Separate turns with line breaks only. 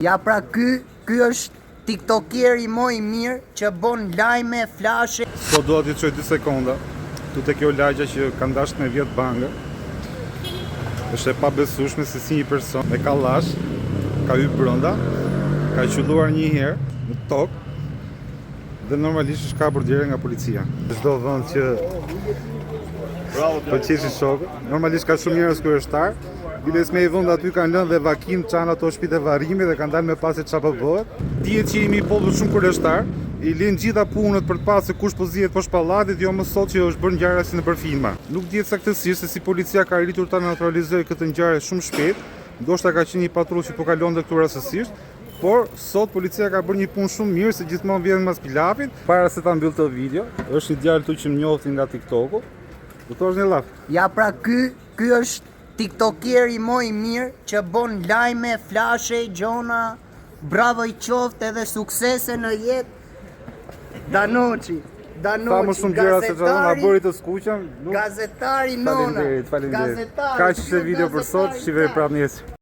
Ja pra ky është tiktokeri më i mirë që bon lajme, flashe.
Sot do t'i çoj 2 sekonda. Tu te kjo lagja që ka ndash me 10 bangë. Është e pabesueshme se si një person me kallash ka hyrë brenda, ka qelluar një herë në tokë dhe normalisht është kapur direkt nga policia. Çdo vend që po qeshi shokë, normalisht ka shumë njerëz kryeshtar. Biles me i vënd aty kanë lënë dhe vakim qanë ato shtëpitë e varrimit dhe kanë dalë me pasi çfarë po bëhet. Dihet që jemi popull shumë kryeshtar, i linë gjitha punët për të pasur se kush po zihet poshtë pallatit, jo më sot që është bërë ngjarja si nëpër filma. Nuk dihet saktësisht se si policia ka arritur ta neutralizojë këtë ngjarje shumë shpejt, ndoshta ka qenë një patrull që po kalonte këtu rastësisht, por sot policia ka bërë një punë shumë mirë se gjithmonë vjen mas pilafit. Para se ta mbyll këtë video, është një djalë këtu që më njofti nga TikToku. Do thosh një llaf.
Ja pra ky është tiktokeri më i mirë që bon lajme, flashe, gjona. Bravo i qoftë edhe suksese në jetë. Danoçi,
Sa më shumë gjëra se çfarë na bëri të skuqëm.
Gazetari nona.
Faleminderit. Kaq ishte video për sot, shihemi prapë nesër.